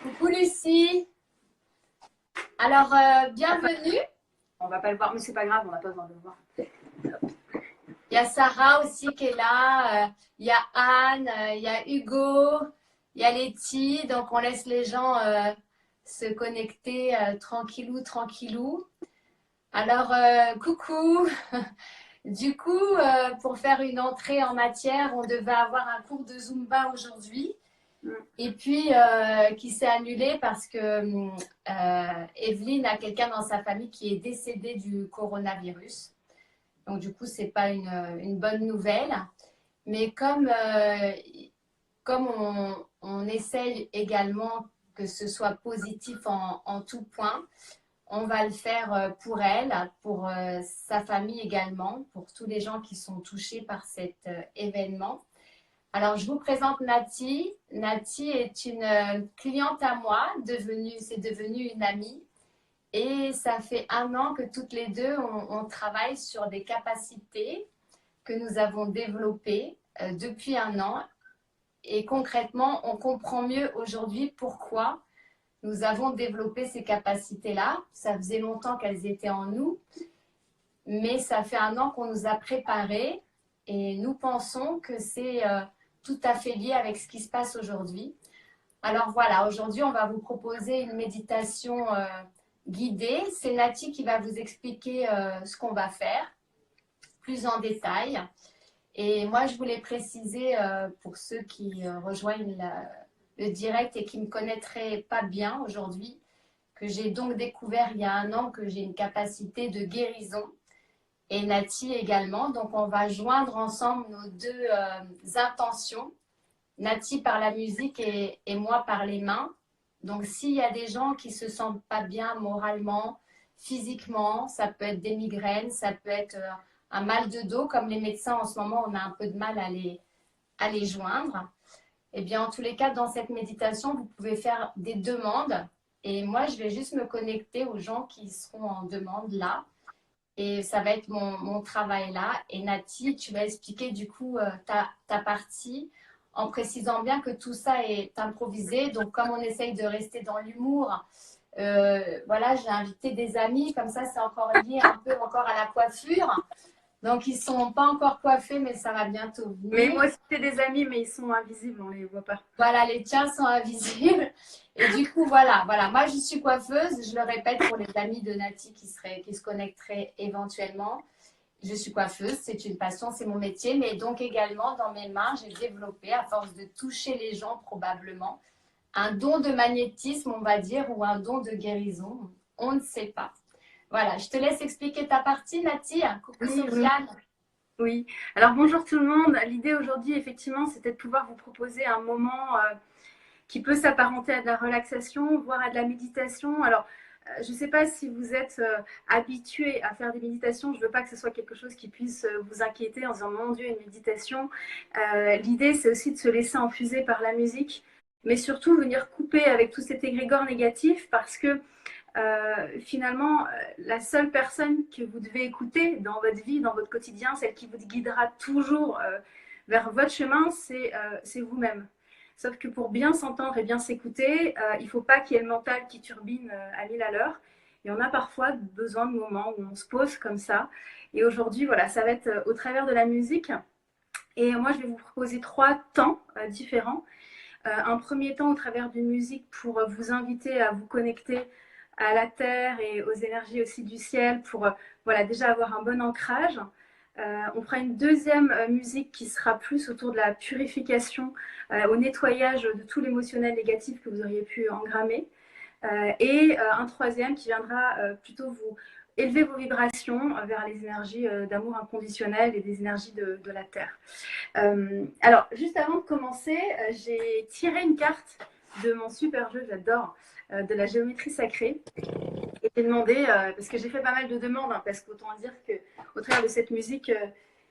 Coucou Lucie. Alors, bienvenue. On va pas le voir, mais c'est pas grave, on n'a pas besoin de le voir. Il y a Sarah aussi qui est là. Il y a Anne, il y a Hugo, il y a Letty. Donc, on laisse les gens se connecter tranquillou, tranquillou. Alors, coucou. Du coup, pour faire une entrée en matière, on devait avoir un cours de Zumba aujourd'hui. Et puis, qui s'est annulé parce que Evelyne a quelqu'un dans sa famille qui est décédé du coronavirus. Donc, du coup, ce n'est pas une bonne nouvelle. Mais comme on essaye également que ce soit positif en tout point, on va le faire pour elle, pour sa famille également, pour tous les gens qui sont touchés par cet événement. Alors, je vous présente Nati. Nati est une cliente à moi, c'est devenu une amie. Et ça fait 1 an que toutes les deux, on travaille sur des capacités que nous avons développées depuis 1 an. Et concrètement, on comprend mieux aujourd'hui pourquoi nous avons développé ces capacités-là. Ça faisait longtemps qu'elles étaient en nous, mais ça fait 1 an qu'on nous a préparées et nous pensons que c'est tout à fait lié avec ce qui se passe aujourd'hui. Alors voilà, aujourd'hui, on va vous proposer une méditation guidée. C'est Nati qui va vous expliquer ce qu'on va faire plus en détail. Et moi, je voulais préciser pour ceux qui rejoignent le direct et qui ne me connaîtraient pas bien aujourd'hui, que j'ai donc découvert il y a 1 an que j'ai une capacité de guérison et Nati également. Donc, on va joindre ensemble nos deux intentions. Nati par la musique et moi par les mains. Donc, s'il y a des gens qui ne se sentent pas bien moralement, physiquement, ça peut être des migraines, ça peut être un mal de dos, comme les médecins en ce moment, on a un peu de mal à les joindre. Eh bien, en tous les cas, dans cette méditation, vous pouvez faire des demandes. Et moi, je vais juste me connecter aux gens qui seront en demande là. Et ça va être mon travail là. Et Nati, tu vas expliquer du coup ta partie en précisant bien que tout ça est improvisé. Donc, comme on essaye de rester dans l'humour, voilà, j'ai invité des amis. Comme ça, c'est encore lié un peu encore à la coiffure. Donc, ils ne sont pas encore coiffés, mais ça va bientôt Mais venir. moi aussi, j'ai des amis, mais ils sont invisibles, on les voit pas. Voilà, les tiens sont invisibles. Et du coup, voilà. Moi, je suis coiffeuse. Je le répète pour les amis de Nati qui se connecteraient éventuellement. Je suis coiffeuse, c'est une passion, c'est mon métier. Mais donc également, dans mes mains, j'ai développé, à force de toucher les gens probablement, un don de magnétisme, on va dire, ou un don de guérison. On ne sait pas. Voilà, je te laisse expliquer ta partie, Nati. Coucou Oui, oui, Sofiane. oui. Alors bonjour tout le monde. L'idée aujourd'hui, effectivement, c'était de pouvoir vous proposer un moment qui peut s'apparenter à de la relaxation, voire à de la méditation. Alors, je ne sais pas si vous êtes habitué à faire des méditations. Je ne veux pas que ce soit quelque chose qui puisse vous inquiéter en disant mon Dieu, une méditation. L'idée, c'est aussi de se laisser infuser par la musique, mais surtout venir couper avec tout cet égrégore négatif parce que finalement, la seule personne que vous devez écouter dans votre vie, dans votre quotidien, celle qui vous guidera toujours vers votre chemin, c'est vous-même. Sauf que pour bien s'entendre et bien s'écouter, il ne faut pas qu'il y ait le mental qui turbine à 1000 à l'heure. Et on a parfois besoin de moments où on se pose comme ça. Et aujourd'hui, voilà, ça va être au travers de la musique. Et moi, je vais vous proposer 3 temps différents. Un premier temps au travers d'une musique pour vous inviter à vous connecter à la terre et aux énergies aussi du ciel pour voilà, déjà avoir un bon ancrage. On fera une deuxième musique qui sera plus autour de la purification, au nettoyage de tout l'émotionnel négatif que vous auriez pu engrammer. Et un troisième qui viendra plutôt vous élever vos vibrations vers les énergies d'amour inconditionnel et des énergies de la terre. Alors, juste avant de commencer, j'ai tiré une carte de mon super jeu, j'adore, de la géométrie sacrée. Et j'ai demandé, parce que j'ai fait pas mal de demandes, hein, parce qu'autant dire qu'au travers de cette musique,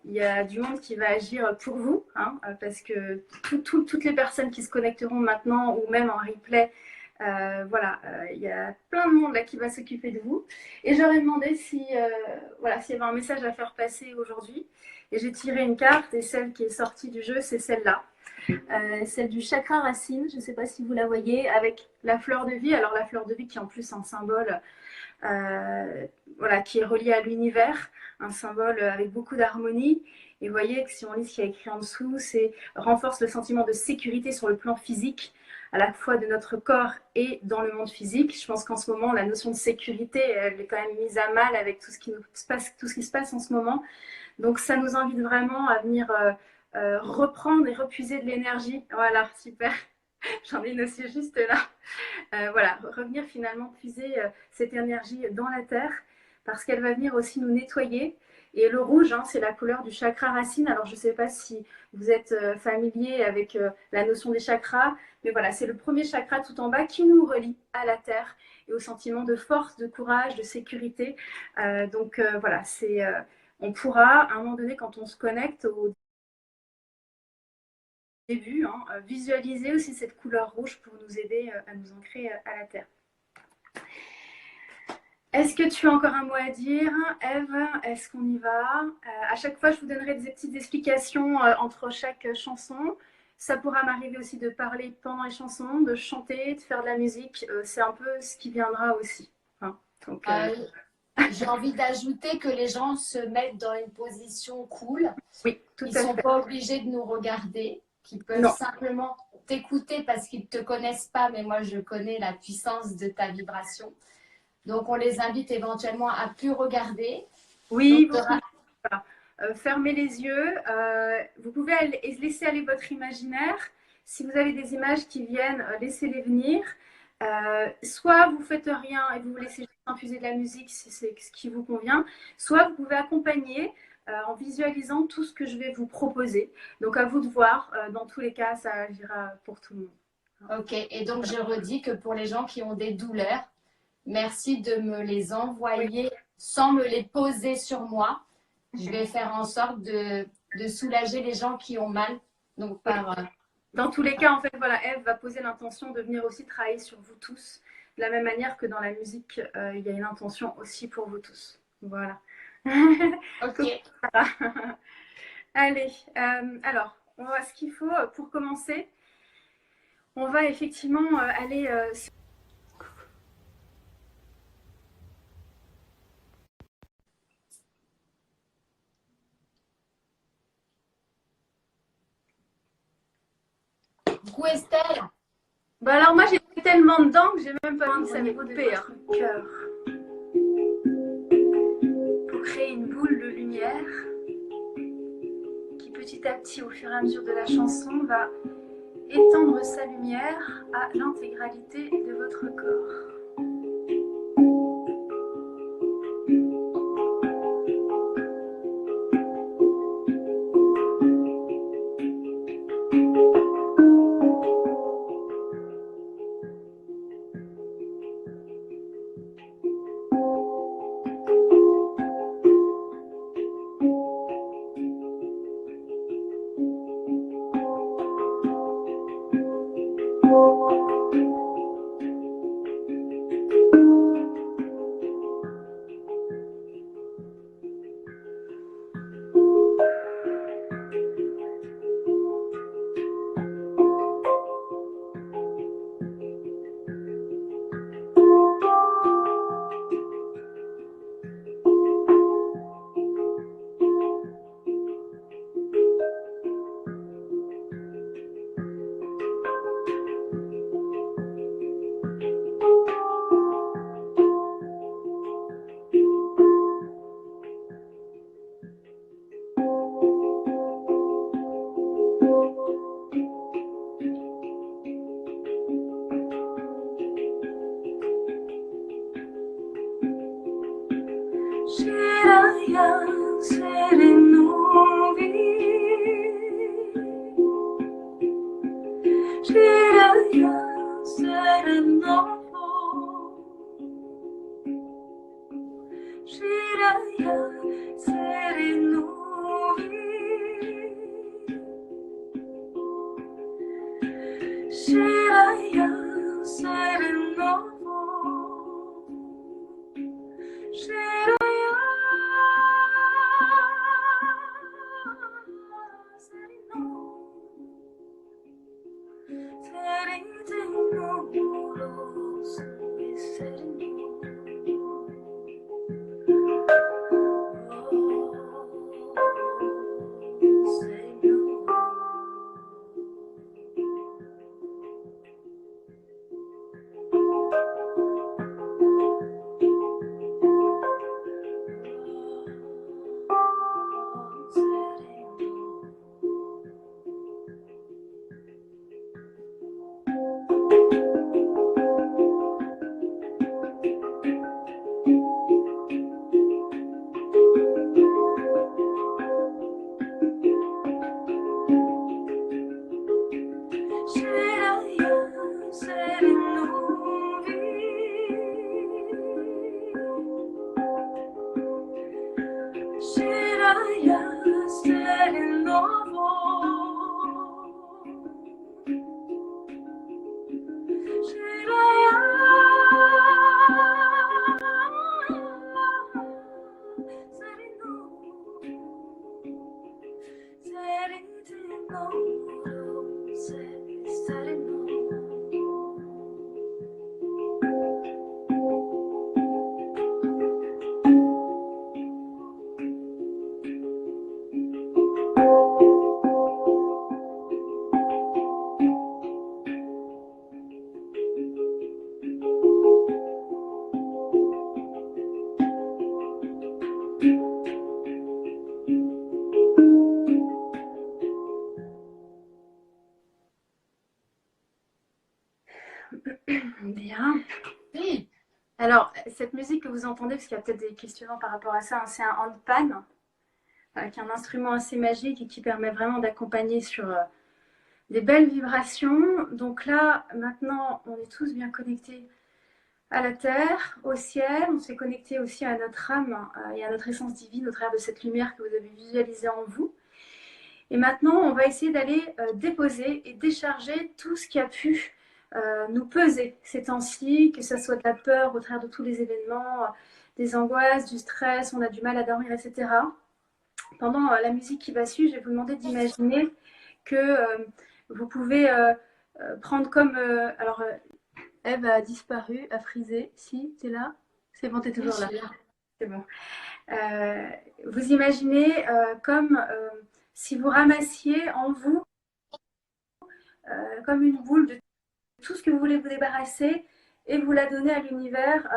il y a du monde qui va agir pour vous, hein, parce que toutes les personnes qui se connecteront maintenant ou même en replay, voilà, il y a plein de monde là qui va s'occuper de vous. Et j'aurais demandé si, voilà, s'il y avait un message à faire passer aujourd'hui. Et j'ai tiré une carte et celle qui est sortie du jeu, c'est celle-là. celle du chakra racine, je ne sais pas si vous la voyez, avec la fleur de vie. Alors la fleur de vie qui est en plus un symbole voilà, qui est relié à l'univers, un symbole avec beaucoup d'harmonie. Et vous voyez que si on lit ce qu'il y a écrit en dessous, c'est renforce le sentiment de sécurité sur le plan physique, à la fois de notre corps et dans le monde physique. Je pense qu'en ce moment, la notion de sécurité, elle est quand même mise à mal avec tout ce qui se passe en ce moment. Donc ça nous invite vraiment à venir reprendre et repuiser de l'énergie. Voilà, super. J'en ai une aussi juste là. Voilà, revenir finalement puiser cette énergie dans la terre parce qu'elle va venir aussi nous nettoyer. Et le rouge, hein, c'est la couleur du chakra racine. Alors, je ne sais pas si vous êtes familier avec la notion des chakras, mais voilà, c'est le premier chakra tout en bas qui nous relie à la terre et au sentiment de force, de courage, de sécurité. Donc, voilà, on pourra, à un moment donné, quand on se connecte au début, hein, visualiser aussi cette couleur rouge pour nous aider à nous ancrer à la terre. Est-ce que tu as encore un mot à dire, Ève? Est-ce qu'on y va? À chaque fois, je vous donnerai des petites explications entre chaque chanson. Ça pourra m'arriver aussi de parler pendant les chansons, de chanter, de faire de la musique. C'est un peu ce qui viendra aussi. Hein. Donc, j'ai envie d'ajouter que les gens se mettent dans une position cool. Oui, tout à fait. Ils ne sont pas obligés de nous regarder, qu'ils peuvent simplement t'écouter parce qu'ils ne te connaissent pas, mais moi, je connais la puissance de ta vibration. Donc, on les invite éventuellement à plus regarder. Oui, vous pouvez fermer les yeux. Vous pouvez laisser aller votre imaginaire. Si vous avez des images qui viennent, laissez-les venir. Soit vous faites rien et vous laissez juste infuser de la musique si c'est ce qui vous convient. Soit vous pouvez accompagner en visualisant tout ce que je vais vous proposer. Donc, à vous de voir. Dans tous les cas, ça agira pour tout le monde. Ok, et donc je redis que pour les gens qui ont des douleurs, merci de me les envoyer sans me les poser sur moi. Je vais faire en sorte de soulager les gens qui ont mal. Donc, dans tous les cas, en fait, voilà, Ève va poser l'intention de venir aussi travailler sur vous tous. De la même manière que dans la musique, il y a une intention aussi pour vous tous. Voilà. Ok. Allez, alors, on va ce qu'il faut pour commencer. On va effectivement aller Coucou Estelle. Bah alors moi j'étais tellement dedans que j'ai même pas vu que ça m'est coupé. Cœur. Pour créer une boule de lumière qui petit à petit au fur et à mesure de la chanson va étendre sa lumière à l'intégralité de votre corps. Bien. Oui. Alors, cette musique que vous entendez, parce qu'il y a peut-être des questionnements par rapport à ça, hein, c'est un handpan, qui est un instrument assez magique et qui permet vraiment d'accompagner sur des belles vibrations. Donc là, maintenant, on est tous bien connectés à la terre, au ciel. On s'est connecté aussi à notre âme et à notre essence divine au travers de cette lumière que vous avez visualisée en vous. Et maintenant, on va essayer d'aller déposer et décharger tout ce qui a pu nous peser ces temps-ci, que ce soit de la peur au travers de tous les événements, des angoisses, du stress, on a du mal à dormir, etc. Pendant la musique qui va suivre, je vais vous demander d'imaginer que vous pouvez prendre comme... alors, Eve a disparu, a frisé. Si, t'es là? C'est bon, t'es Oui, je toujours là. suis là. C'est bon. Vous imaginez comme si vous ramassiez en vous comme une boule de tout ce que vous voulez vous débarrasser et vous la donnez à l'univers.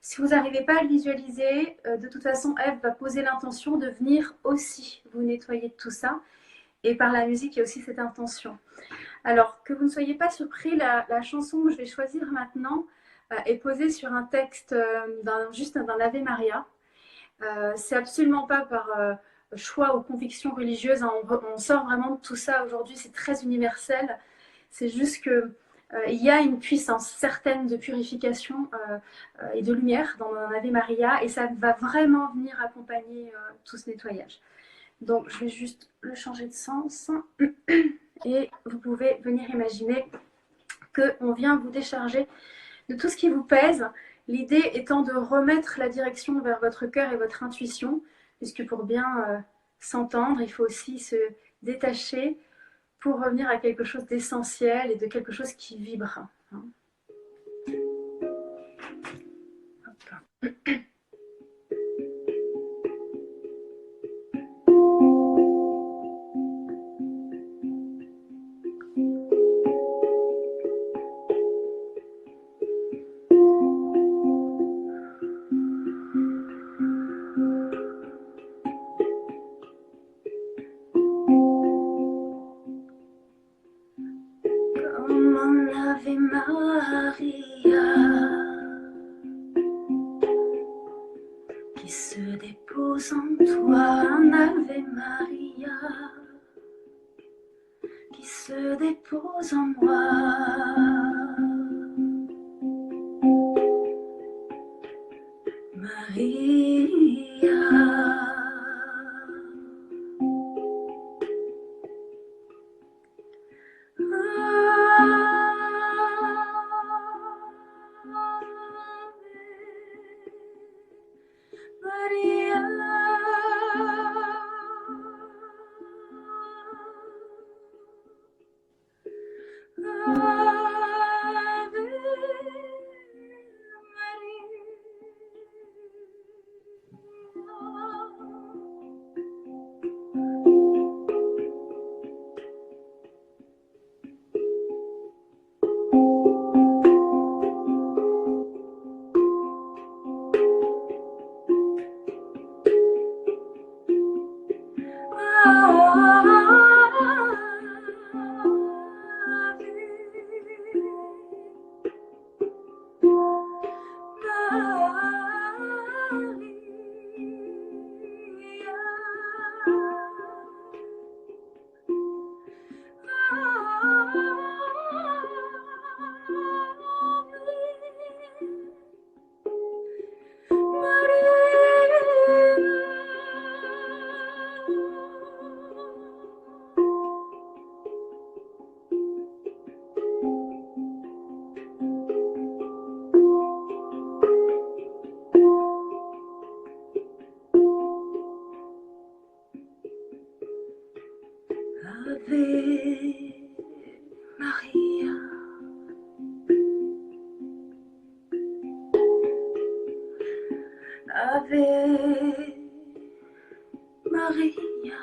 Si vous n'arrivez pas à le visualiser, de toute façon, Eve va poser l'intention de venir aussi vous nettoyer de tout ça. Et par la musique, il y a aussi cette intention. Alors, que vous ne soyez pas surpris, la chanson que je vais choisir maintenant est posée sur un texte juste d'un Ave Maria. C'est absolument pas par choix ou conviction religieuse. Hein. On sort vraiment de tout ça aujourd'hui. C'est très universel. C'est juste que il y a une puissance certaine de purification et de lumière dans un Ave Maria et ça va vraiment venir accompagner tout ce nettoyage. Donc, je vais juste le changer de sens et vous pouvez venir imaginer qu'on vient vous décharger de tout ce qui vous pèse. L'idée étant de remettre la direction vers votre cœur et votre intuition, puisque pour bien s'entendre, il faut aussi se détacher pour revenir à quelque chose d'essentiel et de quelque chose qui vibre. Hein. Comme un Ave Maria qui se dépose en toi, un Ave Maria qui se dépose en moi. Maria. Ave Maria. Ave Maria.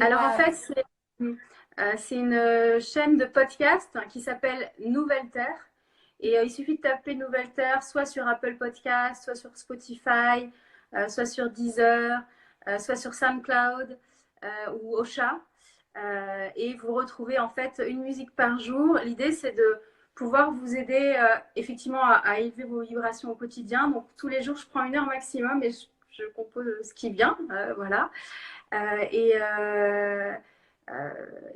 Alors en fait, c'est une chaîne de podcast qui s'appelle Nouvelle Terre. Et il suffit de taper Nouvelle Terre soit sur Apple Podcast, soit sur Spotify, soit sur Deezer, soit sur SoundCloud ou Ocha. Et vous retrouvez en fait une musique par jour. L'idée, c'est de pouvoir vous aider effectivement à élever vos vibrations au quotidien. Donc tous les jours, je prends 1 heure maximum et je compose ce qui vient. Voilà.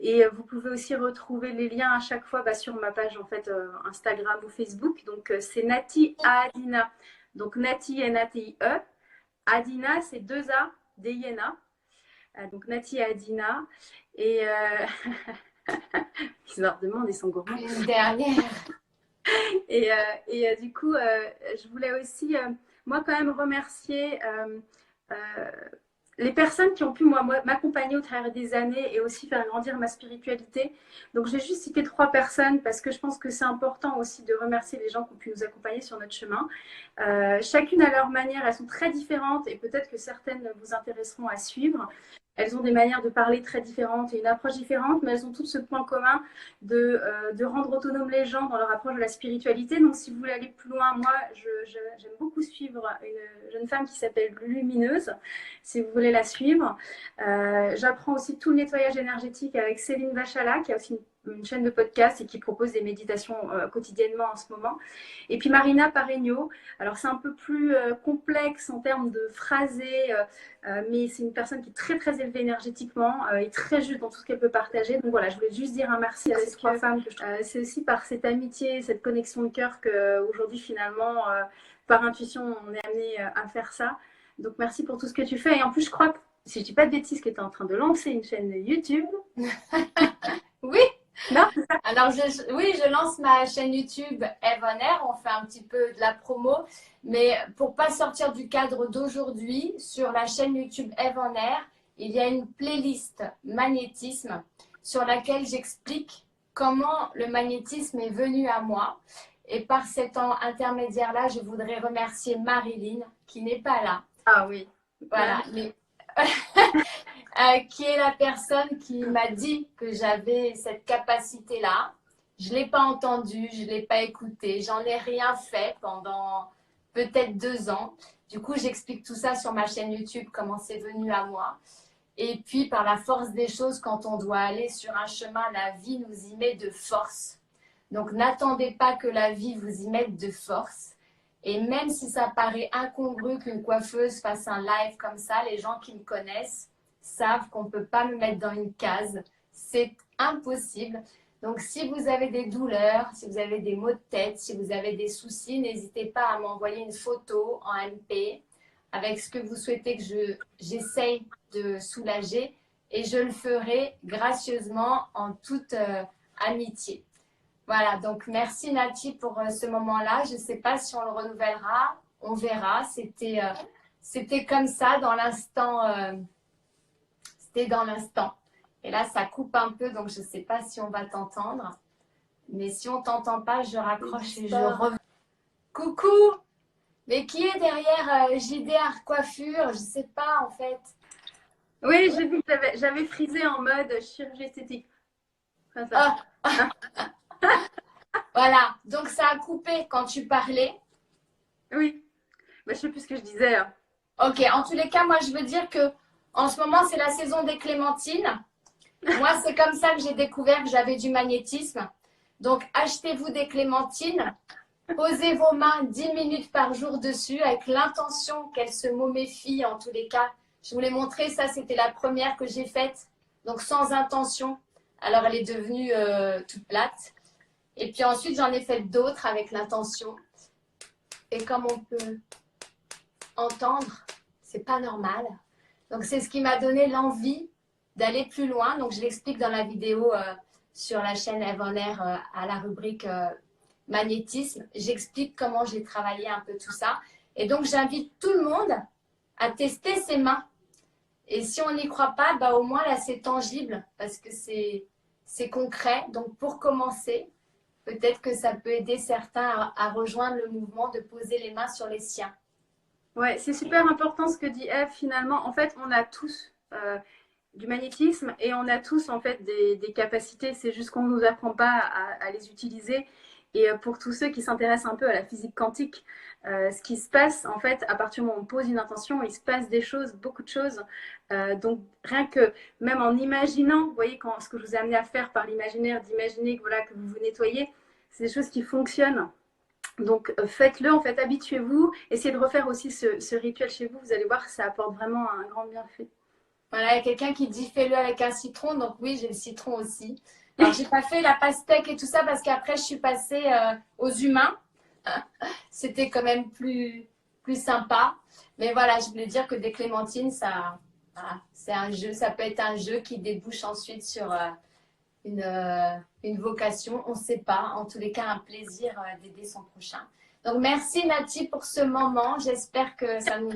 Et vous pouvez aussi retrouver les liens à chaque fois sur ma page en fait Instagram ou Facebook. Donc c'est Nati Adina. Donc Nati N-A-T-I-E. Adina c'est 2A D-I-N-A. Donc Nati Adina. Et ils leur demandent, ils sont gourmands. Une dernière. Et du coup, je voulais aussi moi quand même remercier les personnes qui ont pu m'accompagner au travers des années et aussi faire grandir ma spiritualité. Donc, je vais juste citer 3 personnes parce que je pense que c'est important aussi de remercier les gens qui ont pu nous accompagner sur notre chemin. Chacune à leur manière, elles sont très différentes et peut-être que certaines vous intéresseront à suivre. Elles ont des manières de parler très différentes et une approche différente, mais elles ont toutes ce point commun de rendre autonomes les gens dans leur approche de la spiritualité. Donc, si vous voulez aller plus loin, moi, j'aime beaucoup suivre une jeune femme qui s'appelle Lumineuse, si vous voulez la suivre. J'apprends aussi tout le nettoyage énergétique avec Céline Vachala, qui a aussi une chaîne de podcast et qui propose des méditations quotidiennement en ce moment. Et puis Marina Pareño. Alors, c'est un peu plus complexe en termes de phrasé, mais c'est une personne qui est très, très élevée énergétiquement et très juste dans tout ce qu'elle peut partager. Donc voilà, je voulais juste dire un merci à ces 3 femmes. C'est aussi par cette amitié, cette connexion de cœur qu'aujourd'hui, finalement, par intuition, on est amené à faire ça. Donc merci pour tout ce que tu fais. Et en plus, je crois que, si je ne dis pas de bêtises, que tu es en train de lancer une chaîne YouTube. Oui. Non. Alors, oui, je lance ma chaîne YouTube Eve on Air. On fait un petit peu de la promo. Mais pour pas sortir du cadre d'aujourd'hui, sur la chaîne YouTube Eve on Air, il y a une playlist magnétisme sur laquelle j'explique comment le magnétisme est venu à moi. Et par cet intermédiaire-là, je voudrais remercier Marilyn, qui n'est pas là. Ah oui. Voilà. Mais qui est la personne qui m'a dit que j'avais cette capacité-là. Je ne l'ai pas entendue, je ne l'ai pas écoutée, j'en ai rien fait pendant peut-être 2 ans. Du coup, j'explique tout ça sur ma chaîne YouTube, comment c'est venu à moi. Et puis, par la force des choses, quand on doit aller sur un chemin, la vie nous y met de force. Donc, n'attendez pas que la vie vous y mette de force. Et même si ça paraît incongru qu'une coiffeuse fasse un live comme ça, les gens qui me connaissent savent qu'on ne peut pas me mettre dans une case. C'est impossible. Donc, si vous avez des douleurs, si vous avez des maux de tête, si vous avez des soucis, n'hésitez pas à m'envoyer une photo en MP avec ce que vous souhaitez que j'essaye de soulager et je le ferai gracieusement en toute amitié. Voilà, donc merci Nati pour ce moment-là. Je ne sais pas si on le renouvellera, on verra. C'était comme ça dans l'instant. C'était dans l'instant. Et là, ça coupe un peu, donc je ne sais pas si on va t'entendre. Mais si on ne t'entend pas, je raccroche et je reviens. Coucou! Mais qui est derrière JD Art Coiffure? Je ne sais pas en fait. Oui, j'ai vu que j'avais frisé en mode chirurgie esthétique. Comme ça. Voilà, donc ça a coupé quand tu parlais. Oui, je ne sais plus ce que je disais. Ok, en tous les cas, moi je veux dire que en ce moment c'est la saison des clémentines. Moi c'est comme ça que j'ai découvert que j'avais du magnétisme. Donc achetez-vous des clémentines, posez vos mains 10 minutes par jour dessus avec l'intention qu'elles se moméfient en tous les cas. Je vous l'ai montré, ça c'était la première que j'ai faite, donc sans intention. Alors elle est devenue toute plate. Et puis ensuite j'en ai fait d'autres avec l'intention. Et comme on peut entendre, c'est pas normal. Donc c'est ce qui m'a donné l'envie d'aller plus loin. Donc je l'explique dans la vidéo sur la chaîne Eve on Air à la rubrique magnétisme. J'explique comment j'ai travaillé un peu tout ça. Et donc j'invite tout le monde à tester ses mains. Et si on n'y croit pas, bah, au moins là c'est tangible parce que c'est concret. Donc pour commencer, peut-être que ça peut aider certains à rejoindre le mouvement de poser les mains sur les siens. Ouais, c'est super important ce que dit Eve finalement. En fait, on a tous du magnétisme et on a tous en fait des capacités. C'est juste qu'on ne nous apprend pas à les utiliser. Et pour tous ceux qui s'intéressent un peu à la physique quantique, ce qui se passe en fait à partir du moment où on pose une intention, il se passe des choses, beaucoup de choses. Donc rien que même en imaginant, vous voyez ce que je vous ai amené à faire par l'imaginaire, d'imaginer que, voilà, que vous vous nettoyez, c'est des choses qui fonctionnent. Donc faites-le, en fait, habituez-vous, essayez de refaire aussi ce rituel chez vous, vous allez voir que ça apporte vraiment un grand bienfait. Voilà, il y a quelqu'un qui dit fais-le avec un citron. Donc oui, j'ai le citron aussi. Alors, j'ai pas fait la pastèque et tout ça parce qu'après, je suis passée aux humains. C'était quand même plus sympa. Mais voilà, je voulais dire que des clémentines, ça, voilà, c'est un jeu. Ça peut être un jeu qui débouche ensuite sur une vocation. On ne sait pas. En tous les cas, un plaisir d'aider son prochain. Donc, merci Nati pour ce moment. J'espère que ça nous